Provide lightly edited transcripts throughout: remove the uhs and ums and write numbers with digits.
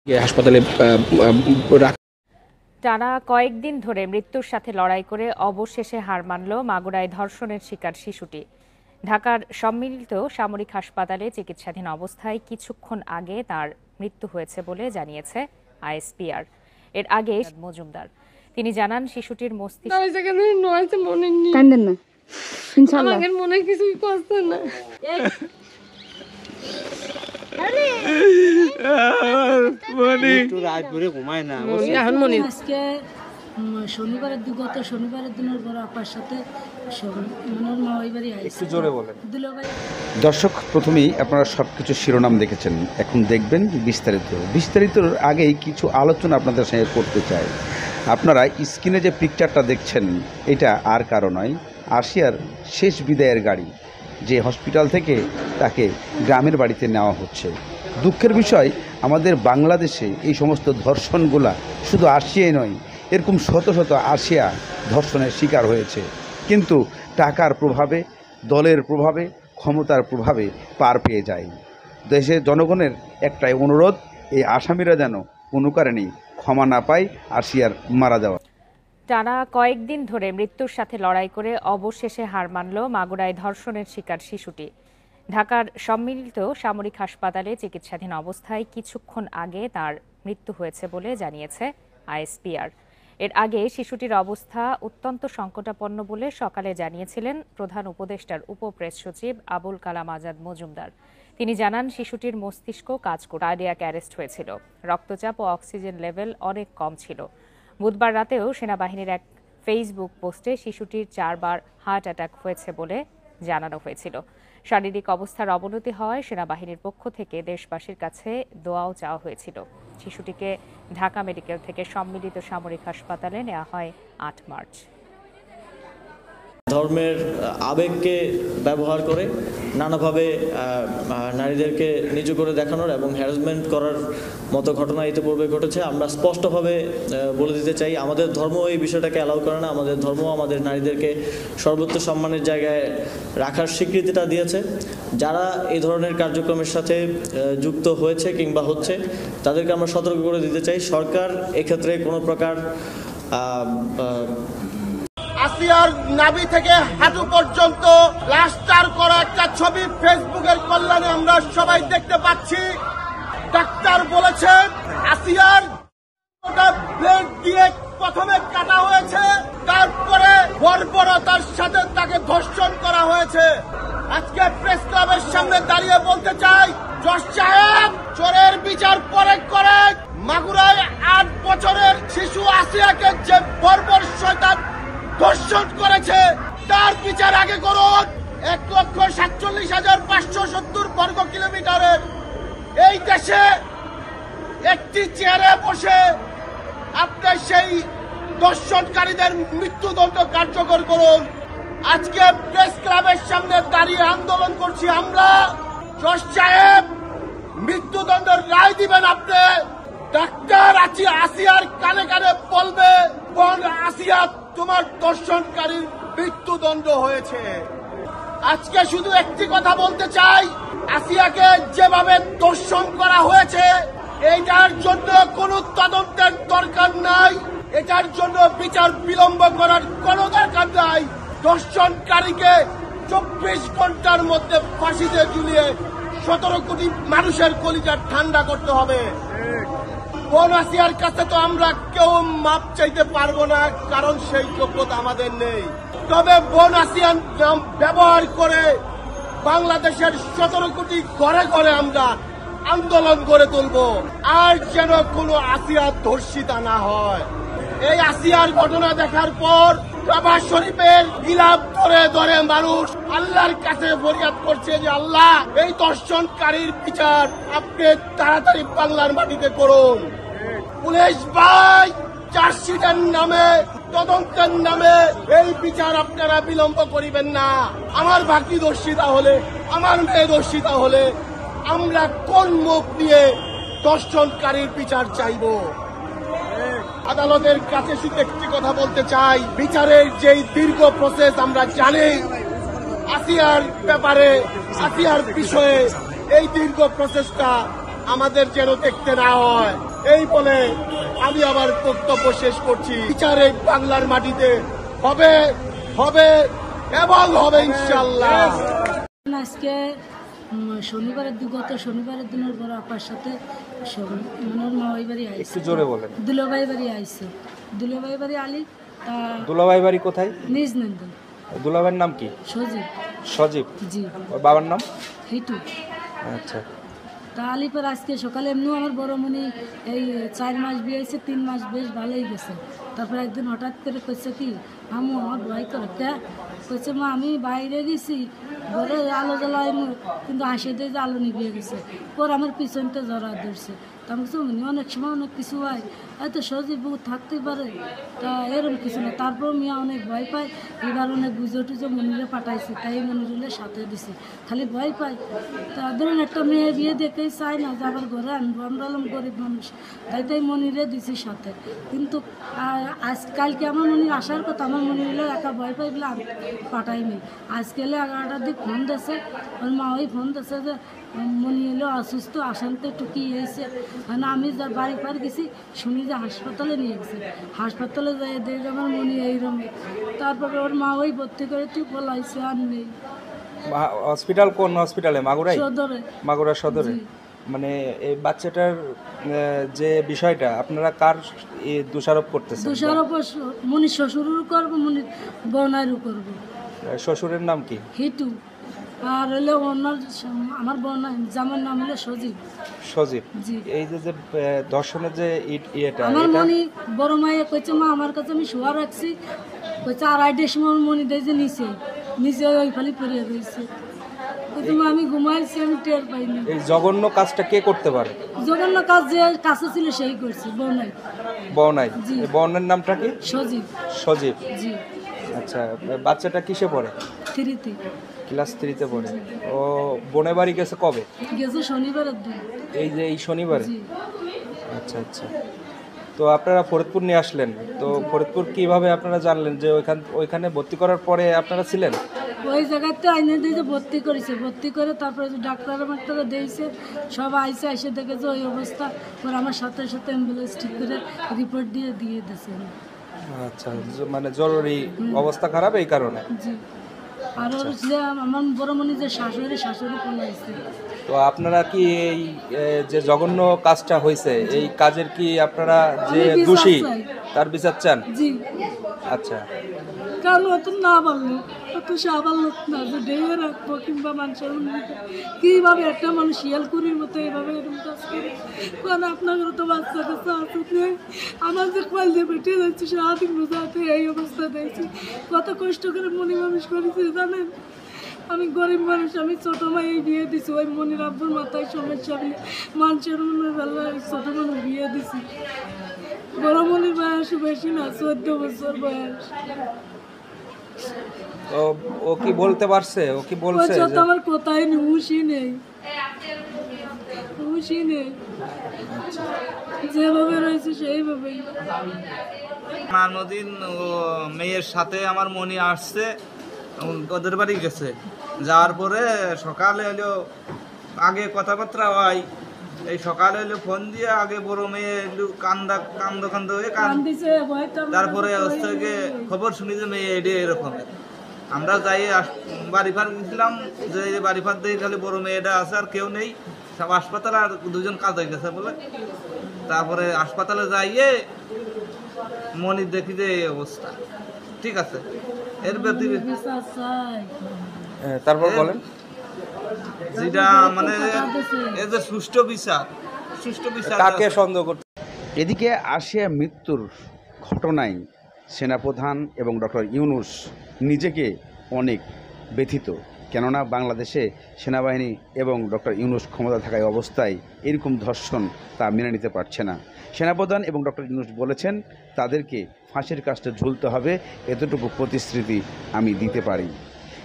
হাসপাতালে টানা কয়েকদিন ধরে মৃত্যুর সাথে লড়াই করে অবশেষে হার মানল মাগুরায় ধর্ষণের শিকার শিশুটি। ঢাকার সম্মিলিত সামরিক হাসপাতালে চিকিৎসাধীন অবস্থায় কিছুক্ষণ আগে তার মৃত্যু হয়েছে বলে জানিয়েছে আইএসপিআর। এর আগে মজুমদার তিনি জানান, শিশুটির মস্তিষ্ক শনিবারের দিনের পর আপার সাথে দর্শক, প্রথমেই আপনারা সবকিছু শিরোনাম দেখেছেন, এখন দেখবেন বিস্তারিত আগেই কিছু আলোচনা আপনাদের সঙ্গে করতে চাই। আপনারা স্ক্রিনে যে পিকচারটা দেখছেন, এটা আর কারো নয়, আশিয়ার শেষ বিদায়ের গাড়ি, যে হসপিটাল থেকে তাকে গ্রামের বাড়িতে নেওয়া হচ্ছে। দুঃখের বিষয়, আমাদের বাংলাদেশে এই সমস্ত ধর্ষণগুলা শুধু আশিয়াই নয়, এরকম শত শত আশিয়া ধর্ষণের শিকার হয়েছে, কিন্তু টাকার প্রভাবে, দলের প্রভাবে, ক্ষমতার প্রভাবে পার পেয়ে যায়। দেশের জনগণের একটাই অনুরোধ, এই আসামিরা যেন কোনো কারণেই ক্ষমা না পায় আশিয়ার মারা যাওয়া। টানা কয়েকদিন ধরে মৃত্যুর সাথে লড়াই করে অবশেষে হার মানল মাগুরায় ধর্ষণের শিকার শিশুটি। ঢাকার সম্মিলিত সামরিক হাসপাতালে চিকিৎসাধীন অবস্থায় কিছুক্ষণ আগে তার মৃত্যু হয়েছে বলে জানিয়েছে আইএসপিআর। এর আগে শিশুটির অবস্থা অত্যন্ত সংকটাপন্ন বলে সকালে জানিয়েছিলেন প্রধান উপদেষ্টার উপপ্রেস সচিব আবুল কালাম আজাদ মজুমদার। তিনি জানান, শিশুটির মস্তিষ্ক কাজ করে কার্ডিয়াক অ্যারেস্ট হয়েছিল, রক্তচাপ ও অক্সিজেন লেভেল অনেক কম ছিল। বুধবার রাতেও সেনাবাহিনীর এক ফেসবুক পোস্টে শিশুটির 4 বার হার্ট অ্যাটাক হয়েছে বলে জানানো হয়েছিল। শারীরিক অবস্থার অবনতি হওয়ায় সেনাবাহিনীর পক্ষ থেকে দেশবাসীর কাছে দোয়াও চাওয়া হয়েছিল। শিশুটিকে ঢাকা মেডিকেল থেকে সম্মিলিত সামরিক হাসপাতালে নেওয়া হয় 8 মার্চ। ধর্মের আবেগকে ব্যবহার করে নানাভাবে নারীদেরকে নিচু করে দেখানোর এবং হ্যারাসমেন্ট করার মতো ঘটনা ইতিপূর্বে ঘটেছে। আমরা স্পষ্টভাবে বলে দিতে চাই, আমাদের ধর্ম এই বিষয়টাকে অ্যালাউ করে না। আমাদের ধর্ম আমাদের নারীদেরকে সর্বোচ্চ সম্মানের জায়গায় রাখার স্বীকৃতিটা দিয়েছে। যারা এই ধরনের কার্যক্রমের সাথে যুক্ত হয়েছে কিংবা হচ্ছে, তাদেরকে আমরা সতর্ক করে দিতে চাই। সরকার এক্ষেত্রে কোনো প্রকার আসিয়ার নাভি থেকে হাঁটু পর্যন্ত প্লাস্টার করা একটা ছবি ফেসবুকের কল্যাণে আমরা সবাই দেখতে পাচ্ছি। ডাক্তার বলেছেন আসিয়ার ব্লেড দিয়ে প্রথমে কাটা হয়েছে, তারপরে বর্বরতার সাথে তাকে ধর্ষণ করা হয়েছে। আজকে প্রেস ক্লাবের সামনে দাঁড়িয়ে বলতে চাই, জজ সাহেব, চোরের বিচার পরে করেন। মাগুরায় 8 বছরের শিশু আসিয়াকে যে বর্বর শয়তান ধর্ষণ করেছে, তার বিচার আগে করুন। 1,47,570 বর্গ কিলোমিটারের এই দেশে একটি চেয়ারে বসে আপনি সেই ধর্ষণকারীদের মৃত্যুদণ্ড কার্যকর করুন। আজকে প্রেস ক্লাবের সামনে দাঁড়িয়ে আন্দোলন করছি আমরা। জজ সাহেব, মৃত্যুদণ্ডের রায় দিবেন আপনি। ডাক্তার আসিয়ার কানে কানে বলবে, বোন আসিয়া, তোমার ধর্ষণকারীর মৃত্যুদণ্ড হয়েছে। আজকে শুধু একটি কথা বলতে চাই, আসিয়াকে যেভাবে ধর্ষণ করা হয়েছে, এটার জন্য কোনো তদন্তের দরকার নাই, এটার জন্য বিচার বিলম্ব করার কোনো দরকার নাই। ধর্ষণকারীকে 24 ঘন্টার মধ্যে ফাঁসিতে ঝুলিয়ে 17 কোটি মানুষের কলিজা ঠান্ডা করতে হবে। বোন আসিয়ার কাছে তো আমরা কেউ মাপ চাইতে পারবো না, কারণ সেই যোগ্যতা আমাদের নেই। তবে বোন আসিয়ার নাম ব্যবহার করে বাংলাদেশের 17 কোটি ঘরে ঘরে আমরা আন্দোলন গড়ে তুলব, আর যেন কোনো আসিয়া ধর্ষিতা না হয়। এই আসিয়ার ঘটনা দেখার পর কাবা শরীফের গিলাফ ধরে ধরে মানুষ আল্লাহর কাছে ফরিয়াদ করছে যে আল্লাহ, এই ধর্ষণকারীর বিচার আপনি তাড়াতাড়ি বাংলার মাটিতে করুন। পুলিশ ভাই, চার্জশিটের নামে, তদন্তের নামে এই বিচার আপনারা বিলম্ব করিবেন না। আমার ভাগ্নি দর্শিতা হলে, আমার মেয়ে দর্শিতা হলে আমরা কোন মুখ নিয়ে ধর্ষণকারীর বিচার চাইব? আদালতের কাছে শুধু একটি কথা বলতে চাই, বিচারের যেই দীর্ঘ প্রসেস আমরা জানি, আসিয়ার ব্যাপারে, আসিয়ার বিষয়ে এই দীর্ঘ প্রসেসটা আমাদের যেন দেখতে না হয়। এই বলে আমি আমার বক্তব্য শেষ করছি। বিচার এই বাংলার মাটিতে হবে হবে এবং হবে ইনশাল্লাহ। আজকে শনিবারের গত শনিবারের দিনের বড় আপার সাথে ওর মামাই বাড়ি আইছে। একটু জোরে বলেন। দুলাভাই বাড়ি আইছে। দুলাভাই বাড়ি আলি তা দুলাভাই বাড়ি কোথায়? নিজ নন্দ। দুলাভাইয়ের নাম কি? সজীব। সজীব। জি। ওর বাবার নাম? হিটু। আচ্ছা। তা আলিপুর আজকে সকালে এমনিও আমার বড় মনি এই 4 মাস বিয়ে হয়েছে, 3 মাস বেশ ভালোই গেছে। তারপর একদিন হঠাৎ করে কইছে কি আমু আমার ভয় করে কে কইছে মা আমি বাইরে গেছি ঘরে আলো জ্বালাই কিন্তু আসে দিয়ে যে আলো নিভিয়ে গেছে। পর আমার পিছনটা জড়া ধরছে। তা আমি বলছি অনেক সময় অনেক কিছু হয়, হয়তো সজীব বউ থাকতেই পারে, তা এরকম কিছু না। তারপর মিয়া অনেক ভয় পায়, এবার অনেক বুঝে টুজে মনিরে পাঠাইছি, তাই মনিরে সাথে দিছি, খালি ভয় পাই। তা ধরুন একটা মেয়ে বিয়ে দেখেই চাই না যে আবার ঘরে আনবো, আমরা হলাম গরিব মানুষ, তাই মনিরে দিছি সাথে। কিন্তু কালকে আমার মনির আসার কথা, আমার মনিরে একা ভয় পাই বলে আমি পাঠাইনি। আজকে এলে 11টার দিকে ফোন দিয়েছে, ওর মা ওই ফোন দিয়েছে যে মনি এলো অসুস্থ, আসানতে একটু কী হয়েছে। মানে আমি যা বাড়ি পার গেছি শুনি যে হাসপাতালে নিয়ে গেছে, হাসপাতালে যাই দেখে আমার মনি এইরকম। তারপরে ওর মা ওই ভর্তি করে তুই বলাইছে আর নেই। হসপিটাল কোন হসপিটালে? মাগুরায়? সদরে। মাগুরা সদরে। মানে এই বাচ্চাটার যে বিষয়টা আপনারা কার দোষারোপ করতেছেন? দোষারোপ মনির শ্বশুরেরও করবো, মনির বোনারও করবো। শ্বশুরের নাম কি? হিটু। আর হলে ওনার আমার বোন জামার নাম হলো সজীব। সজীব। জি। এই যে যে দর্শনের যে ইয়েটা, আমার এটা মনি বড় মায়ে কইছে মা আমার কাছে আমি শোয়া রাখছি, কইছে 2:30টার সময় মনি দেয় যে নিচে ওই ফালি পড়িয়ে রয়েছে। কইছে মা আমি ঘুমাইছি, আমি টের পাইনি। এই জঘন্য কাজটা কে করতে পারে? জঘন্য কাজ যে কাছে ছিল সেই করছে, বোনাই। বনাই। জি। এই বনের নামটা কি? সজীব। সজীব। জি। আচ্ছা, বাচ্চাটা কিসে পড়ে? 3-তে। ক্লাস 3-তে পড়ে। ও বোনের বাড়ি গেছে কবে? গেছে শনিবারের দিন। এই শনিবারে? জি। আচ্ছা আচ্ছা। তো আপনারা ফরিদপুর নিয়ে আসলেন, তো ফরিদপুর কিভাবে আপনারা জানলেন যে ওইখানে ভর্তি করার পরে আপনারা ছিলেন? ওই জায়গাতে আইনে দিয়ে ভর্তি করেছে, ভর্তি করে তারপরে ডাক্তার মাক্তারে দিয়েছে, সব আইসে এসে দেখেছে ওই অবস্থা। পর আমার সাথে সাথে অ্যাম্বুলেন্স ঠিক করে রিপোর্ট দিয়ে দিয়েছে। আচ্ছা, মানে জরুরি অবস্থা খারাপ এই কারণে? জি। আর ওর যে আমার বড় মনি যে শাশুড়ি পলাইছে। তো আপনারা কি এই যে জঘন্য কাজটা হয়েছে, এই কাজের কি আপনারা যে আমি বিচার দোষী চাই। তার বিচার চান? জি। আচ্ছা। কারণ অত না পারলো, অত সাবাল লোক না যে ডেয়ে রাখবো কিংবা মানুষের কীভাবে একটা মানুষ শিয়ালকুড়ির মতো এইভাবে এরকম কাজ করে। কারণ আপনাদের তো বাচ্চা কাচ্চা আসুক নেই, আমার যে কল দিয়ে বেটে যাচ্ছে সারাদিন বোঝাতে এই অবস্থা দেখছি। কত কষ্ট করে মনি মানুষ করেছি জানেন। আমি গরিব মানুষ, আমি ছোটো মাই বিয়ে দিছি, ওই মনির আব্বুর মাথায় সমস্যা বলে মানুষের মনের বেলায় ছোটো মানুষ বিয়ে দিছি। বড় মনির বয়স বেশি না, 14 বছর বয়স। তো ও কি বলতে পারছে? ও কি বলছে? আমার কোথায় নেই, হুশি নেই, হুশি নেই, যেভাবে রয়েছে সেইভাবেই। মানদিন ও মেয়ের সাথে আমার মনি আসছে, ওদের বাড়ি গেছে, যাওয়ার পরে সকালে হলো আগে কথাবার্তা হয়, এই সকালে হলো ফোন দিয়ে আগে বড় মেয়ে একটু কান্দ হয়ে তারপরে হচ্ছে গিয়ে খবর শুনি যে মেয়ে এডে এরকম। আমরা যাই বাড়ি ফার গেছিলাম, যে বাড়ি ফার দিয়ে খালি বড় মেয়েটা আছে আর কেউ নেই, সব হাসপাতালে আর 2জন কাজ হয়ে গেছে বলে। তারপরে হাসপাতালে যাইয়ে মনির দেখি যে এই অবস্থা। ঠিক আছে, এর ব্যতীত তারপর বলেন যেটা মানে এই যে সুষ্ঠু বিচার কাকে সন্দেহ করতে? এদিকে আসিয়া মৃত্যুর ঘটনায় সেনাপ্রধান এবং ডক্টর ইউনূস নিজেকে অনেক ব্যথিত, কেননা বাংলাদেশে সেনাবাহিনী এবং ডক্টর ইউনূস ক্ষমতা থাকায় অবস্থায় এরকম ধর্ষণ তা মেনে নিতে পারছে না। সেনাপ্রধান এবং ডক্টর ইউনূস বলেছেন তাদেরকে ফাঁসির কাস্টে ঝুলতে হবে, এতটুকু প্রতিশ্রুতি আমি দিতে পারি।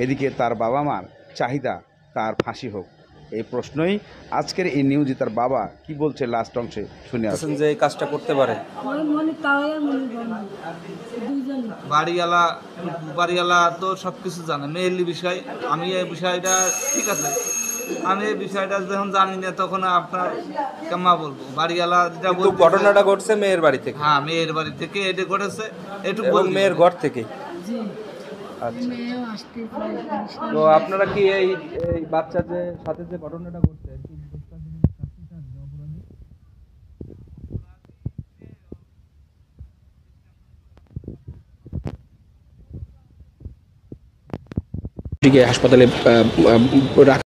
এদিকে তার বাবা মার চাহিদা তার ফাঁসি হোক, এই প্রশ্নই আজকের এই নিউজে তার বাবা কি বলছে লাস্ট অংশে শুনে আসুন। যে এই কাজটা করতে পারে বাড়িওয়ালা তো সব কিছু জানে, মেয়েলি বিষয়। আমি এই বিষয়টা ঠিক আছে আমি এই বিষয়টা যখন জানি না তখন আপনার কেমন বলবো বাড়িওয়ালা যেটা কিন্তু বলতেছে- ঘটনাটা ঘটছে মেয়ের বাড়ি থেকে হ্যাঁ মেয়ের বাড়ি থেকে এটা ঘটেছে একটু এবং মেয়ের ঘর থেকে। জি আচ্ছা, মেয়েও আসতে পারে তো আপনারা কি এই এই বাচ্চার যে সাথে যে ঘটনাটা ঘটছে এর কি শাস্তি চান যে অপরাধী? হাসপাতালে রাখা